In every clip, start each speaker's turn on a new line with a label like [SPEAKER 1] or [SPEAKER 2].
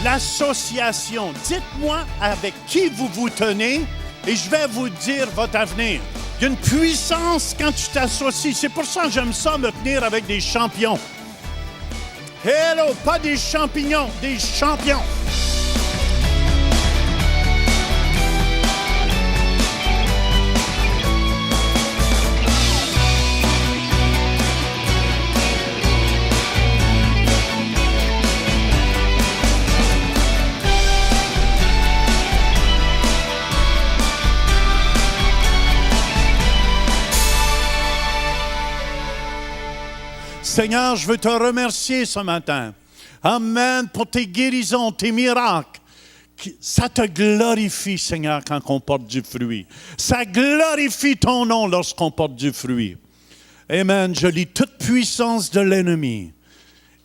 [SPEAKER 1] l'association. Dites-moi avec qui vous vous tenez et je vais vous dire votre avenir. Il y a une puissance quand tu t'associes. C'est pour ça que j'aime ça me tenir avec des champions. Hello, pas des champignons, des champions. Seigneur, je veux te remercier ce matin. Amen, pour tes guérisons, tes miracles. Ça te glorifie, Seigneur, quand on porte du fruit. Ça glorifie ton nom lorsqu'on porte du fruit. Amen, je lis toute puissance de l'ennemi.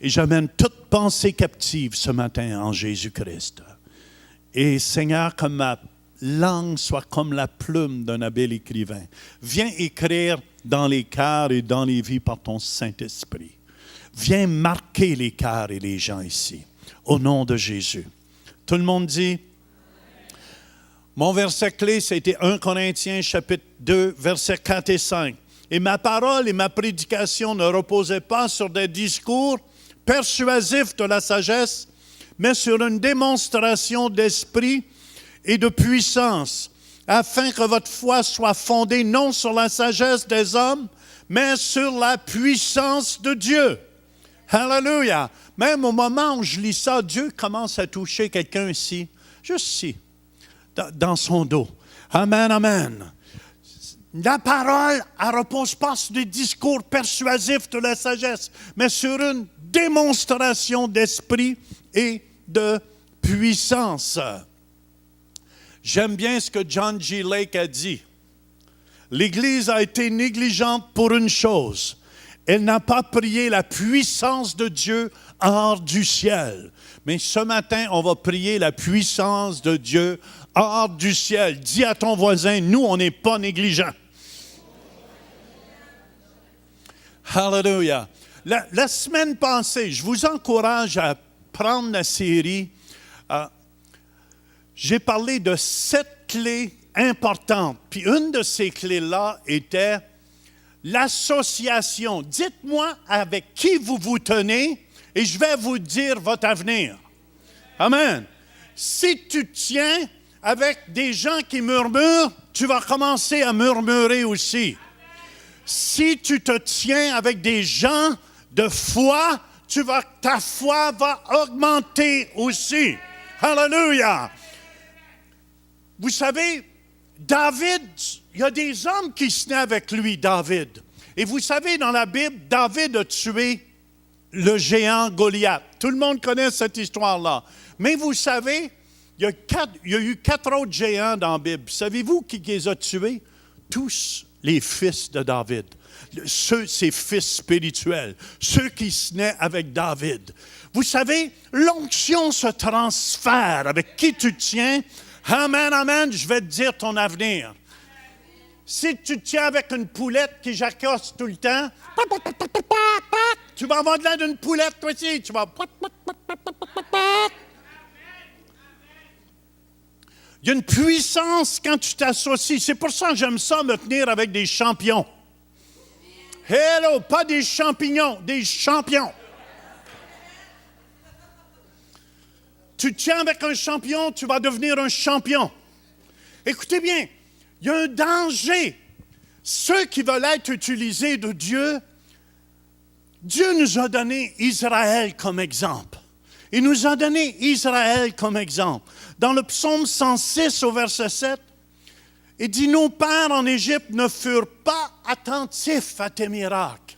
[SPEAKER 1] Et j'amène toute pensée captive ce matin en Jésus-Christ. Et Seigneur, que ma langue soit comme la plume d'un habile écrivain. Viens écrire dans les cœurs et dans les vies par ton Saint-Esprit. Viens marquer les cœurs et les gens ici, au nom de Jésus. Tout le monde dit? Mon verset clé, c'était 1 Corinthiens chapitre 2, versets 4 et 5. Et ma parole et ma prédication ne reposaient pas sur des discours persuasifs de la sagesse, mais sur une démonstration d'esprit et de puissance, afin que votre foi soit fondée non sur la sagesse des hommes, mais sur la puissance de Dieu. Alléluia! Même au moment où je lis ça, Dieu commence à toucher quelqu'un ici, juste ici, dans son dos. Amen, amen. La parole, elle ne repose pas sur des discours persuasifs de la sagesse, mais sur une démonstration d'esprit et de puissance. J'aime bien ce que John G. Lake a dit. L'Église a été négligente pour une chose. Elle n'a pas prié la puissance de Dieu hors du ciel. Mais ce matin, on va prier la puissance de Dieu hors du ciel. Dis à ton voisin, nous, on n'est pas négligents. Hallelujah. La semaine passée, je vous encourage à prendre la série. J'ai parlé de 7 clés importantes. Puis une de ces clés-là était l'association. Dites-moi avec qui vous vous tenez et je vais vous dire votre avenir. Amen. Si tu tiens avec des gens qui murmurent, tu vas commencer à murmurer aussi. Si tu te tiens avec des gens de foi, ta foi va augmenter aussi. Hallelujah. Vous savez, David, il y a des hommes qui se tenaient avec lui, David. Et vous savez, dans la Bible, David a tué le géant Goliath. Tout le monde connaît cette histoire-là. Mais vous savez, il y a eu 4 autres géants dans la Bible. Savez-vous qui les a tués? Tous les fils de David. Ses fils spirituels. Ceux qui se tenaient avec David. Vous savez, l'onction se transfère. Avec qui tu tiens? Amen, amen, je vais te dire ton avenir. Si tu te tiens avec une poulette qui jacasse tout le temps, tu vas avoir de l'air d'une poulette, toi aussi. Tu vas... Il y a une puissance quand tu t'associes. C'est pour ça que j'aime ça me tenir avec des champions. Hello, pas des champignons, des champions. Tu tiens avec un champion, tu vas devenir un champion. Écoutez bien, il y a un danger. Ceux qui veulent être utilisés de Dieu, Dieu nous a donné Israël comme exemple. Il nous a donné Israël comme exemple. Dans le psaume 106 au verset 7, il dit « Nos pères en Égypte ne furent pas attentifs à tes miracles. »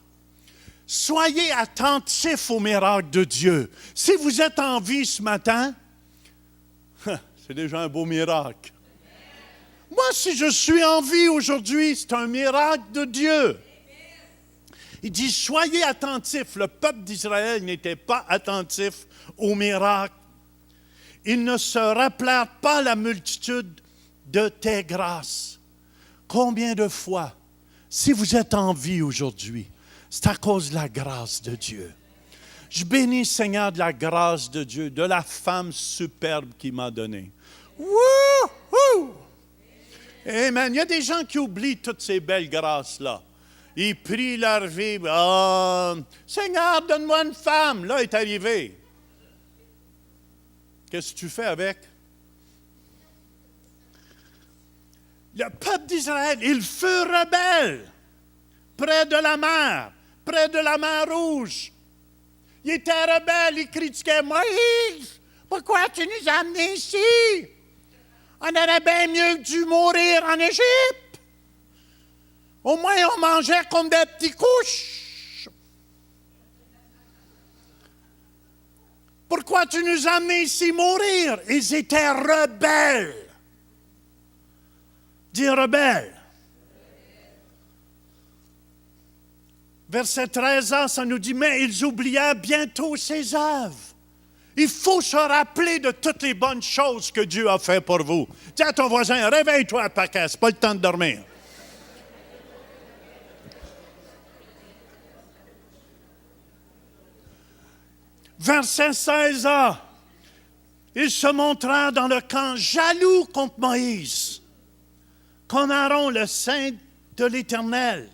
[SPEAKER 1] Soyez attentifs aux miracles de Dieu. Si vous êtes en vie ce matin, c'est déjà un beau miracle. Moi, si je suis en vie aujourd'hui, c'est un miracle de Dieu. Il dit, soyez attentifs. Le peuple d'Israël n'était pas attentif aux miracles. Ils ne se rappelèrent pas la multitude de tes grâces. Combien de fois, si vous êtes en vie aujourd'hui, c'est à cause de la grâce de Dieu. Je bénis, Seigneur, de la grâce de Dieu, de la femme superbe qu'il m'a donnée. Wouhou! Amen. Il y a des gens qui oublient toutes ces belles grâces-là. Ils prient leur vie. Oh, Seigneur, donne-moi une femme. Là, est arrivé. Qu'est-ce que tu fais avec? Le peuple d'Israël, il fut rebelle près de la mer Rouge. Il était rebelle, il critiquait Moïse. Pourquoi tu nous as amenés ici? On aurait bien mieux dû mourir en Égypte. Au moins, on mangeait comme des petits couches. Pourquoi tu nous as amenés ici mourir? Ils étaient rebelles. Dis rebelle. Verset 13a, ça nous dit, mais ils oublièrent bientôt ses œuvres. Il faut se rappeler de toutes les bonnes choses que Dieu a fait pour vous. Dis à ton voisin, réveille-toi, Paquet, c'est pas le temps de dormir. Verset 16a, il se montra dans le camp jaloux contre Moïse, contre Aaron, le saint de l'Éternel.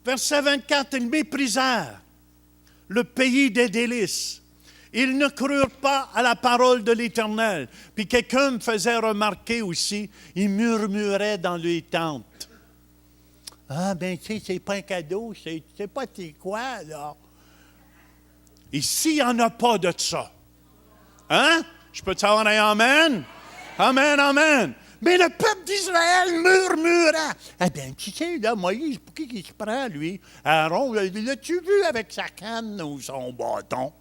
[SPEAKER 1] Verset 24, ils méprisèrent le pays des délices. Ils ne crurent pas à la parole de l'Éternel. Puis quelqu'un me faisait remarquer aussi, ils murmuraient dans les tentes. Ah, ben tu sais, c'est pas un cadeau, c'est pas t'es quoi, là. Ici, il n'y en a pas de ça. Hein? Je peux te savoir un amen? Amen, amen. Mais le peuple d'Israël murmura. Ah bien, tu sais, là, Moïse, pour qui il se prend, lui? Aaron, l'as-tu vu avec sa canne ou son bâton?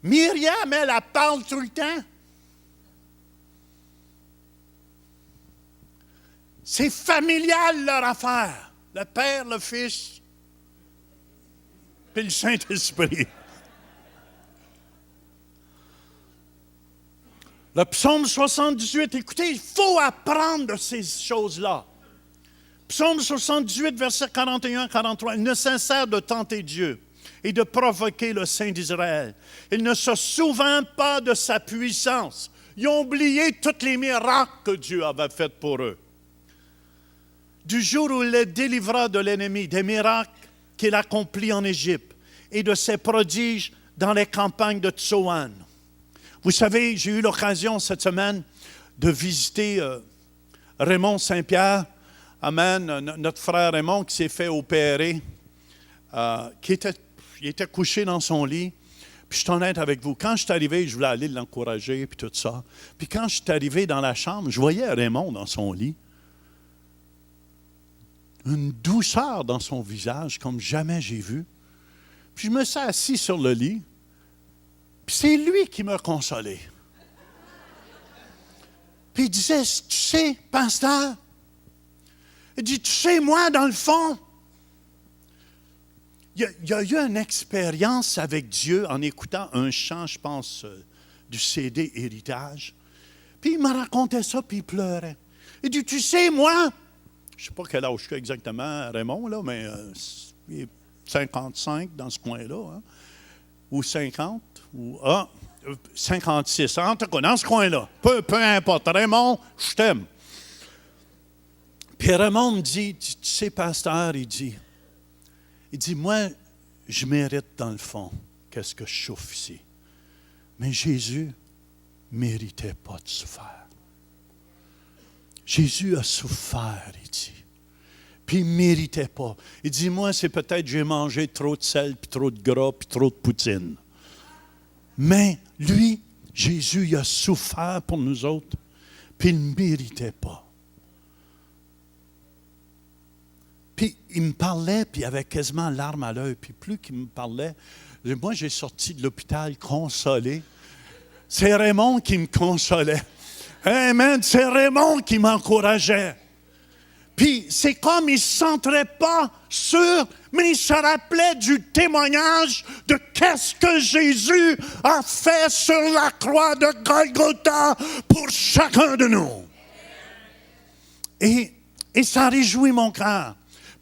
[SPEAKER 1] Myriam, elle parle tout le temps. C'est familial, leur affaire. Le Père, le Fils, puis le Saint-Esprit. Le psaume 78, écoutez, il faut apprendre de ces choses-là. Psaume 78, versets 41-43, il ne cessèrent de tenter Dieu et de provoquer le Saint d'Israël. Il ne se souvint pas de sa puissance. Ils ont oublié tous les miracles que Dieu avait faits pour eux. Du jour où il les délivra de l'ennemi, des miracles qu'il accomplit en Égypte et de ses prodiges dans les campagnes de Tsoan. Vous savez, j'ai eu l'occasion cette semaine de visiter Raymond Saint-Pierre. Amen, notre frère Raymond qui s'est fait opérer, il était couché dans son lit. Puis je suis honnête avec vous, quand je suis arrivé, je voulais aller l'encourager, puis tout ça. Puis quand je suis arrivé dans la chambre, je voyais Raymond dans son lit. Une douceur dans son visage comme jamais j'ai vu. Puis je me suis assis sur le lit. Puis c'est lui qui m'a consolé. Puis il disait, tu sais, pasteur, il dit, tu sais, moi, dans le fond, il y a eu une expérience avec Dieu en écoutant un chant, je pense, du CD Héritage. Puis il m'a raconté ça, puis il pleurait. Il dit, tu sais, moi, je ne sais pas quel âge j'ai exactement, Raymond, là, mais il est 55 dans ce coin-là, hein, ou 50. Ou 56, en tout cas, dans ce coin-là. Peu importe. Raymond, je t'aime. Puis Raymond me dit, tu sais, pasteur, il dit, moi, je mérite dans le fond qu'est-ce que je souffre ici. Mais Jésus ne méritait pas de souffrir. Jésus a souffert, il dit. Puis il ne méritait pas. Il dit, moi, c'est peut-être j'ai mangé trop de sel, puis trop de gras, puis trop de poutine. Mais lui, Jésus, il a souffert pour nous autres, puis il ne méritait pas. Puis il me parlait, puis il avait quasiment larmes à l'œil. Puis plus qu'il me parlait, moi j'ai sorti de l'hôpital consolé. C'est Raymond qui me consolait. Amen, c'est Raymond qui m'encourageait. Puis c'est comme il ne se centrait pas sur, mais il se rappelait du témoignage de qu'est-ce que Jésus a fait sur la croix de Golgotha pour chacun de nous. Et ça réjouit mon cœur.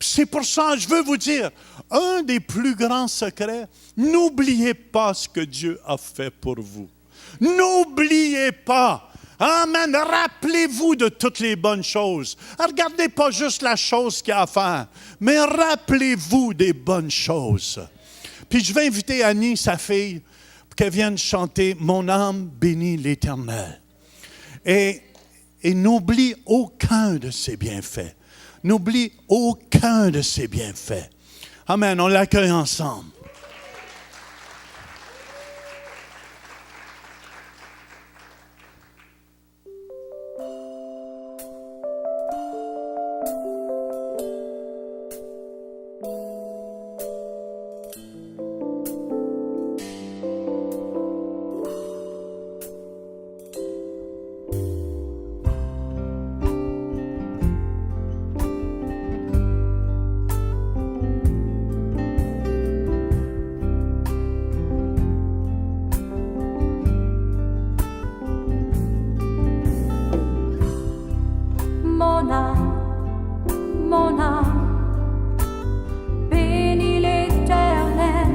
[SPEAKER 1] C'est pour ça, je veux vous dire, un des plus grands secrets, n'oubliez pas ce que Dieu a fait pour vous. N'oubliez pas. Amen. Rappelez-vous de toutes les bonnes choses. Regardez pas juste la chose qu'il y a à faire, mais rappelez-vous des bonnes choses. Puis je vais inviter Annie, sa fille, pour qu'elle vienne chanter « Mon âme bénit l'Éternel ». Et n'oublie aucun de ses bienfaits. N'oublie aucun de ses bienfaits. Amen. On l'accueille ensemble.
[SPEAKER 2] Mon âme, bénis l'Éternel.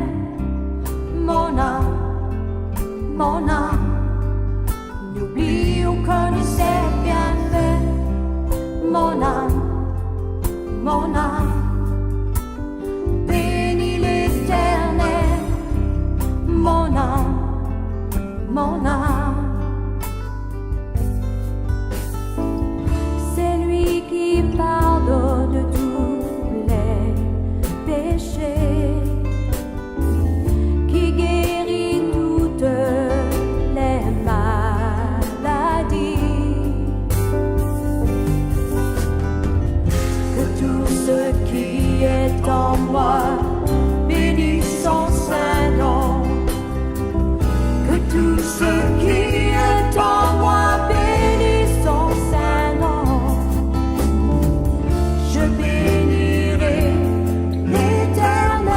[SPEAKER 2] Mon âme, n'oublie aucun de ses bienfaits. Mon âme, bénis l'Éternel. Mon âme. Qui pardonne de tous les péchés, qui guérit toutes les maladies, que tout ce qui est en moi bénisse son saint nom, que tout ce qui est en moi bénisse son saint nom. Je bénirai l'Éternel.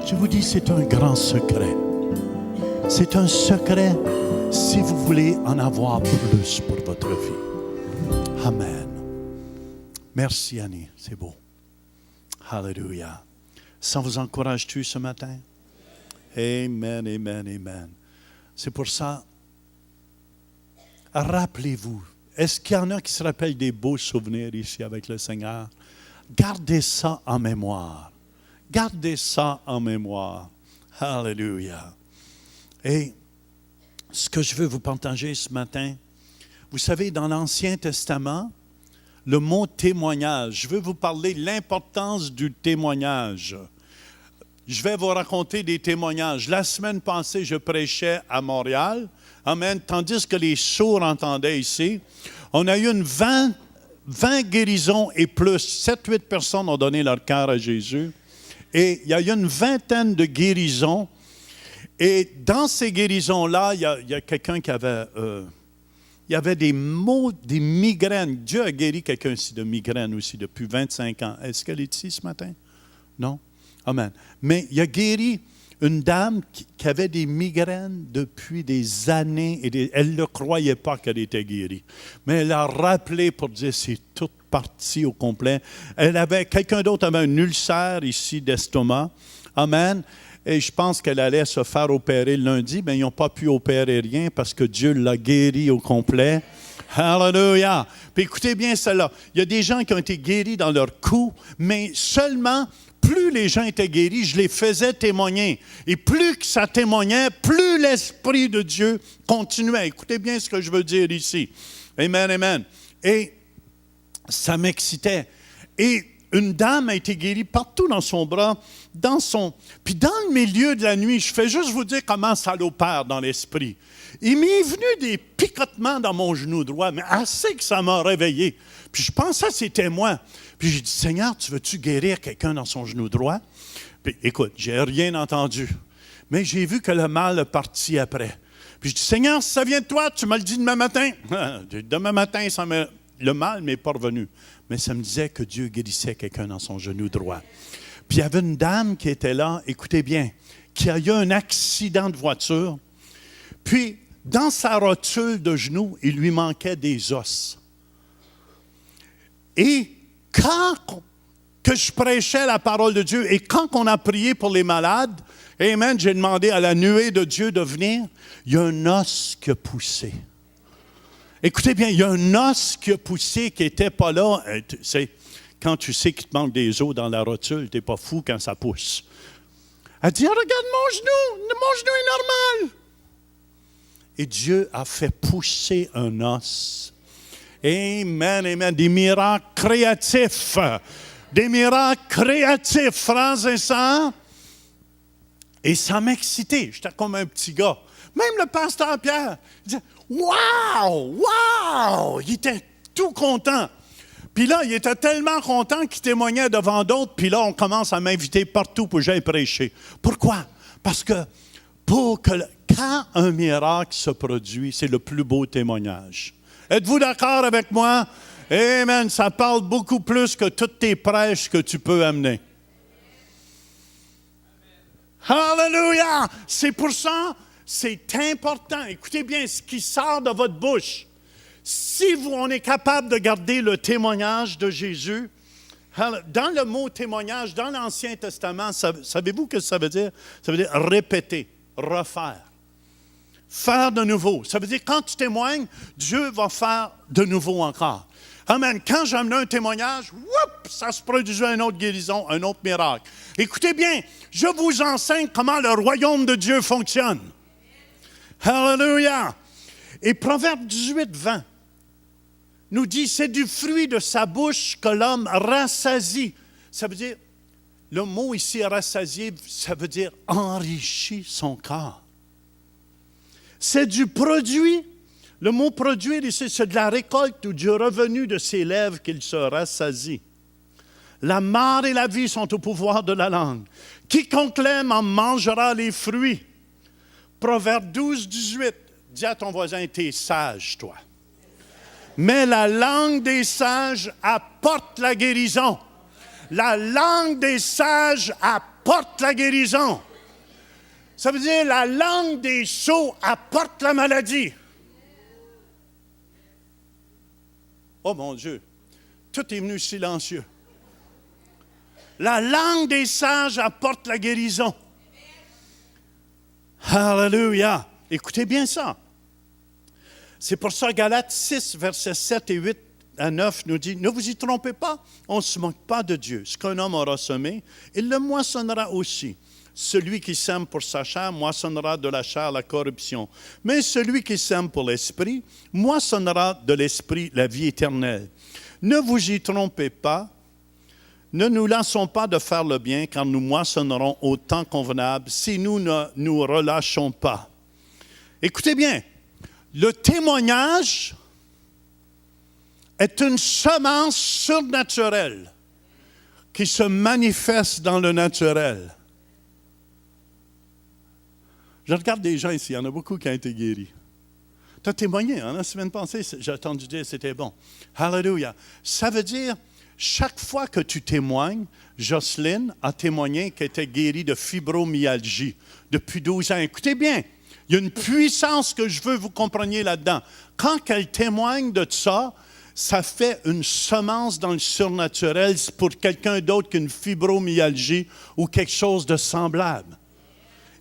[SPEAKER 1] Je vous dis, c'est un grand secret. C'est un secret si vous voulez en avoir plus pour votre vie. Amen. Merci Annie, c'est beau. Alléluia. Ça vous encourage-tu ce matin? Amen, amen, amen. C'est pour ça, rappelez-vous, est-ce qu'il y en a qui se rappellent des beaux souvenirs ici avec le Seigneur? Gardez ça en mémoire. Gardez ça en mémoire. Alléluia. Et ce que je veux vous partager ce matin, vous savez, dans l'Ancien Testament, le mot témoignage, je veux vous parler de l'importance du témoignage. Je vais vous raconter des témoignages. La semaine passée, je prêchais à Montréal. Amen. Tandis que les sourds entendaient ici, on a eu 20 guérisons et plus. 7-8 personnes ont donné leur cœur à Jésus. Et il y a eu une vingtaine de guérisons. Et dans ces guérisons-là, il y a quelqu'un qui avait... il y avait des maux, des migraines. Dieu a guéri quelqu'un ici de migraine aussi depuis 25 ans. Est-ce qu'elle est ici ce matin? Non? Amen. Mais il a guéri une dame qui avait des migraines depuis des années. Et elle ne croyait pas qu'elle était guérie. Mais elle a rappelé pour dire c'est toute partie au complet. Quelqu'un d'autre avait un ulcère ici d'estomac. Amen. Et je pense qu'elle allait se faire opérer lundi, mais ils n'ont pas pu opérer rien parce que Dieu l'a guéri au complet. Hallelujah! Puis écoutez bien cela. Il y a des gens qui ont été guéris dans leur cou, mais seulement, plus les gens étaient guéris, je les faisais témoigner. Et plus que ça témoignait, plus l'Esprit de Dieu continuait. Écoutez bien ce que je veux dire ici. Amen, amen. Et ça m'excitait. Et une dame a été guérie partout dans son bras, Puis dans le milieu de la nuit, je fais juste vous dire comment ça l'opère dans l'esprit. Il m'est venu des picotements dans mon genou droit, mais assez que ça m'a réveillé. Puis je pensais que c'était moi. Puis j'ai dit, Seigneur, tu veux-tu guérir quelqu'un dans son genou droit? Puis écoute, j'ai rien entendu. Mais j'ai vu que le mal est parti après. Puis je dis, Seigneur, si ça vient de toi, tu me le dis demain matin. Demain matin, le mal m'est pas revenu. Mais ça me disait que Dieu guérissait quelqu'un dans son genou droit. Puis il y avait une dame qui était là, écoutez bien, qui a eu un accident de voiture. Puis, dans sa rotule de genou, il lui manquait des os. Et quand que je prêchais la parole de Dieu et quand on a prié pour les malades, amen, j'ai demandé à la nuée de Dieu de venir, il y a un os qui a poussé. Écoutez bien, il y a un os qui a poussé qui n'était pas là. Quand tu sais qu'il te manque des os dans la rotule, tu n'es pas fou quand ça pousse. Elle dit, regarde mon genou est normal. Et Dieu a fait pousser un os. Amen, amen. Des miracles créatifs. Des miracles créatifs, frères et sœurs. Et ça m'excitait. J'étais comme un petit gars. Même le pasteur Pierre, il disait, wow, wow! Il était tout content. Puis là, il était tellement content qu'il témoignait devant d'autres. Puis là, on commence à m'inviter partout pour que j'aille prêcher. Pourquoi? Parce que quand un miracle se produit, c'est le plus beau témoignage. Êtes-vous d'accord avec moi? Amen. Ça parle beaucoup plus que toutes tes prêches que tu peux amener. Hallelujah! C'est pour ça, c'est important. Écoutez bien ce qui sort de votre bouche. Si on est capable de garder le témoignage de Jésus, dans le mot témoignage, dans l'Ancien Testament, savez-vous ce que ça veut dire? Ça veut dire répéter, refaire, faire de nouveau. Ça veut dire quand tu témoignes, Dieu va faire de nouveau encore. Amen. Quand j'amenais un témoignage, ça se produisait une autre guérison, un autre miracle. Écoutez bien, je vous enseigne comment le royaume de Dieu fonctionne. Hallelujah! Et Proverbe 18, 20 nous dit, c'est du fruit de sa bouche que l'homme rassasie. Ça veut dire, le mot ici rassasié, ça veut dire enrichir son corps. C'est du produit. Le mot produire ici, c'est de la récolte ou du revenu de ses lèvres qu'il se rassasie. La mort et la vie sont au pouvoir de la langue. Quiconque l'aime en mangera les fruits. Proverbe 12, 18. Dis à ton voisin, t'es sage, toi. Mais la langue des sages apporte la guérison. La langue des sages apporte apporte la guérison. Ça veut dire la langue des sots apporte la maladie. Oh mon Dieu, tout est venu silencieux. La langue des sages apporte la guérison. Alléluia. Écoutez bien ça. C'est pour ça Galates 6, versets 7 et 8 à 9 nous dit, « Ne vous y trompez pas, on ne se moque pas de Dieu. Ce qu'un homme aura semé, il le moissonnera aussi. Celui qui sème pour sa chair moissonnera de la chair la corruption. Mais celui qui sème pour l'esprit moissonnera de l'esprit la vie éternelle. Ne vous y trompez pas, ne nous lassons pas de faire le bien, car nous moissonnerons au temps convenable si nous ne nous relâchons pas. » Écoutez bien, le témoignage est une semence surnaturelle qui se manifeste dans le naturel. Je regarde des gens ici, il y en a beaucoup qui ont été guéris. Tu as témoigné, hein, la semaine passée, j'ai entendu dire que c'était bon. Alléluia. Ça veut dire, chaque fois que tu témoignes, Jocelyne a témoigné qu'elle était guérie de fibromyalgie depuis 12 ans. Écoutez bien, il y a une puissance que je veux que vous compreniez là-dedans. Quand elle témoigne de ça, ça fait une semence dans le surnaturel pour quelqu'un d'autre qu'une fibromyalgie ou quelque chose de semblable.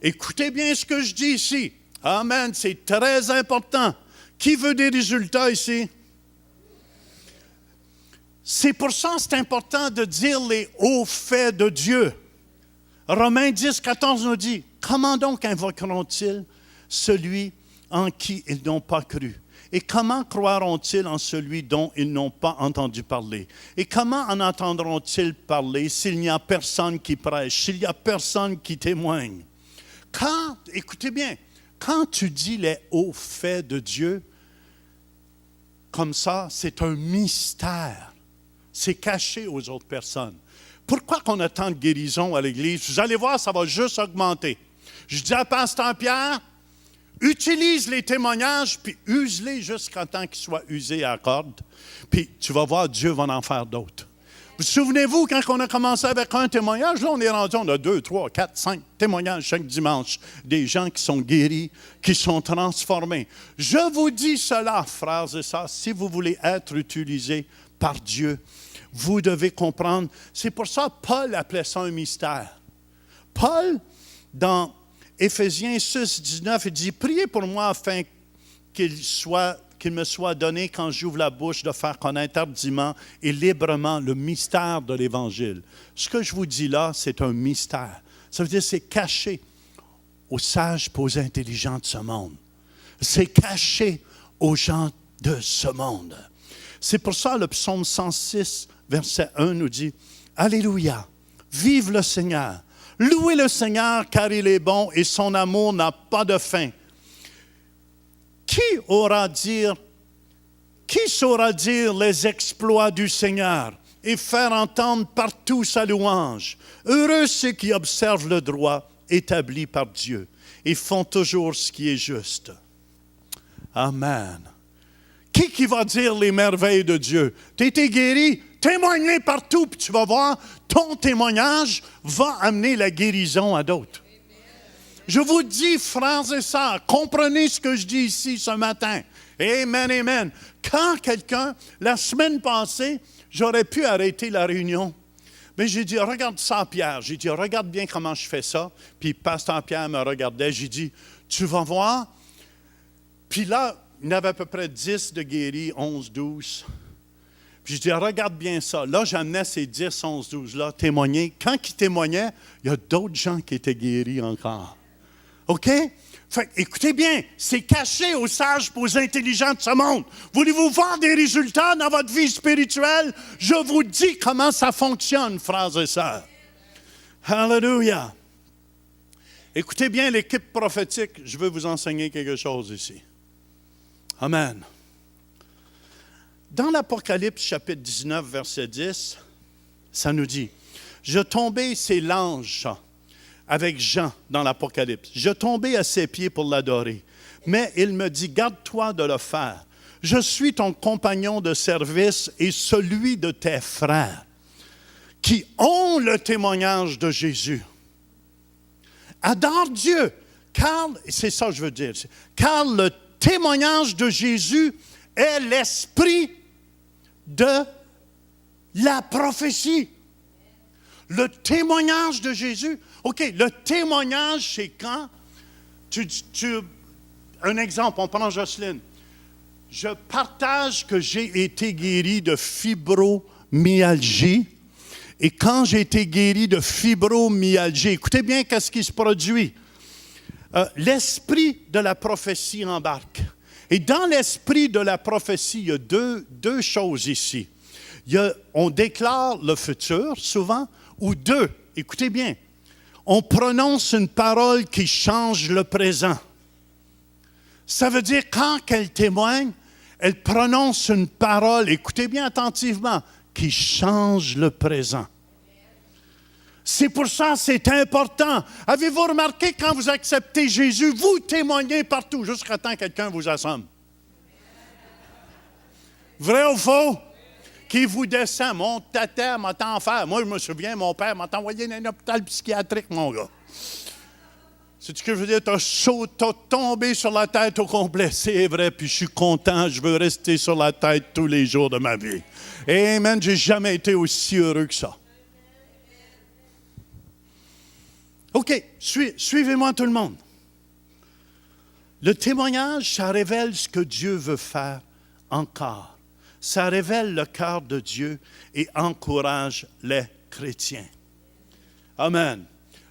[SPEAKER 1] Écoutez bien ce que je dis ici. Amen, c'est très important. Qui veut des résultats ici? C'est pour ça que c'est important de dire les hauts faits de Dieu. Romains 10, 14 nous dit, « Comment donc invoqueront-ils celui en qui ils n'ont pas cru? Et comment croiront-ils en celui dont ils n'ont pas entendu parler? Et comment en entendront-ils parler s'il n'y a personne qui prêche, s'il n'y a personne qui témoigne? » Écoutez bien, quand tu dis les hauts faits de Dieu, comme ça, c'est un mystère. C'est caché aux autres personnes. Pourquoi qu'on a tant de guérisons à l'Église? Vous allez voir, ça va juste augmenter. Je dis à Pasteur Pierre, utilise les témoignages, puis use-les jusqu'à temps qu'ils soient usés à la corde. Puis tu vas voir, Dieu va en faire d'autres. Vous souvenez-vous, quand on a commencé avec un témoignage, là, on est rendu, on a 2, 3, 4, 5 témoignages chaque dimanche. Des gens qui sont guéris, qui sont transformés. Je vous dis cela, frères et sœurs, si vous voulez être utilisés par Dieu, vous devez comprendre. C'est pour ça que Paul appelait ça un mystère. Paul, dans Éphésiens 6, 19, il dit, « Priez pour moi afin qu'il me soit donné, quand j'ouvre la bouche, de faire connaître hardiment et librement le mystère de l'Évangile. » Ce que je vous dis là, c'est un mystère. Ça veut dire que c'est caché aux sages et aux intelligents de ce monde. C'est caché aux gens de ce monde. C'est pour ça le psaume 106, verset 1 nous dit, « Alléluia, vive le Seigneur, louez le Seigneur car il est bon et son amour n'a pas de fin. » Qui saura dire les exploits du Seigneur et faire entendre partout sa louange? Heureux ceux qui observent le droit établi par Dieu et font toujours ce qui est juste. Amen. Qui va dire les merveilles de Dieu? Tu as été guéri, témoigne-les partout, puis tu vas voir, ton témoignage va amener la guérison à d'autres. Je vous dis, frères et sœurs, comprenez ce que je dis ici ce matin. Amen, amen. Quand quelqu'un, la semaine passée, j'aurais pu arrêter la réunion, mais j'ai dit, regarde ça à Pierre. J'ai dit, regarde bien comment je fais ça. Puis Pasteur Pierre me regardait. J'ai dit, tu vas voir. Puis là, il y en avait à peu près 10 de guéris, 11, 12. Puis je dis, regarde bien ça. Là, j'amenais ces 10, 11, 12-là témoigner. Quand ils témoignaient, il y a d'autres gens qui étaient guéris encore. OK? Fait, écoutez bien, c'est caché aux sages et aux intelligents de ce monde. Voulez-vous voir des résultats dans votre vie spirituelle? Je vous dis comment ça fonctionne, frères et sœurs. Alléluia. Écoutez bien l'équipe prophétique. Je veux vous enseigner quelque chose ici. Amen. Dans l'Apocalypse, chapitre 19, verset 10, ça nous dit, « Je tombais, c'est l'ange, avec Jean dans l'Apocalypse. Je tombais à ses pieds pour l'adorer. Mais il me dit, garde-toi de le faire. Je suis ton compagnon de service et celui de tes frères qui ont le témoignage de Jésus. adore Dieu. Car, c'est ça que je veux dire, car le témoignage de Jésus est l'esprit de la prophétie. Le témoignage de Jésus. OK, le témoignage, c'est quand un exemple, on prend Jocelyne. Je partage que j'ai été guéri de fibromyalgie. Et quand j'ai été guéri de fibromyalgie, écoutez bien qu'est-ce qui se produit. L'esprit de la prophétie embarque. Et dans l'esprit de la prophétie, il y a deux choses ici. On déclare le futur, souvent, ou deux, écoutez bien, on prononce une parole qui change le présent. Ça veut dire, quand elle témoigne, elle prononce une parole, écoutez bien attentivement, qui change le présent. C'est pour ça que c'est important. Avez-vous remarqué, quand vous acceptez Jésus, vous témoignez partout, jusqu'à temps que quelqu'un vous assomme. Vrai ou faux? Qui vous descend, mon tata m'a tant fait. Moi, je me souviens, mon père m'a envoyé dans un hôpital psychiatrique, mon gars. C'est ce que je veux dire, t'as tombé sur la tête au complet. C'est vrai, puis je suis content, je veux rester sur la tête tous les jours de ma vie. Amen, j'ai jamais été aussi heureux que ça. OK, suivez-moi tout le monde. Le témoignage, ça révèle ce que Dieu veut faire encore. Ça révèle le cœur de Dieu et encourage les chrétiens. Amen.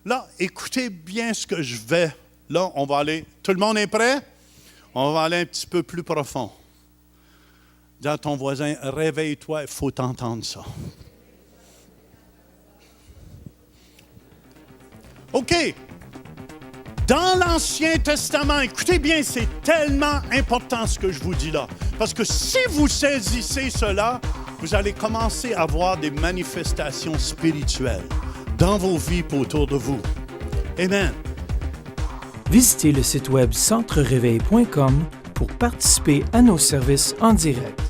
[SPEAKER 1] Là, écoutez bien ce que je vais. Là, on va aller. Tout le monde est prêt? On va aller un petit peu plus profond. Dis à ton voisin, réveille-toi, il faut t'entendre ça. OK. Dans l'Ancien Testament, écoutez bien, c'est tellement important ce que je vous dis là. Parce que si vous saisissez cela, vous allez commencer à voir des manifestations spirituelles dans vos vies et autour de vous. Amen.
[SPEAKER 3] Visitez le site web centrereveil.com pour participer à nos services en direct.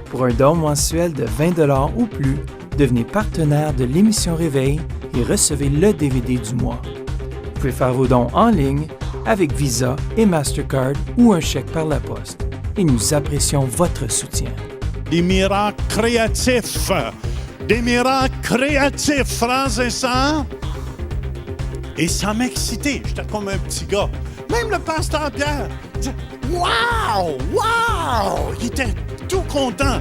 [SPEAKER 3] Pour un don mensuel de 20 $ ou plus, devenez partenaire de l'émission Réveil et recevez le DVD du mois. Vous pouvez faire vos dons en ligne avec Visa et Mastercard ou un chèque par la poste. Et nous apprécions votre soutien.
[SPEAKER 1] Des miracles créatifs. Des miracles créatifs, frères et sœurs. Et ça m'a excité. J'étais comme un petit gars. Même le pasteur Pierre disait « Wow! Wow! » Il était tout content.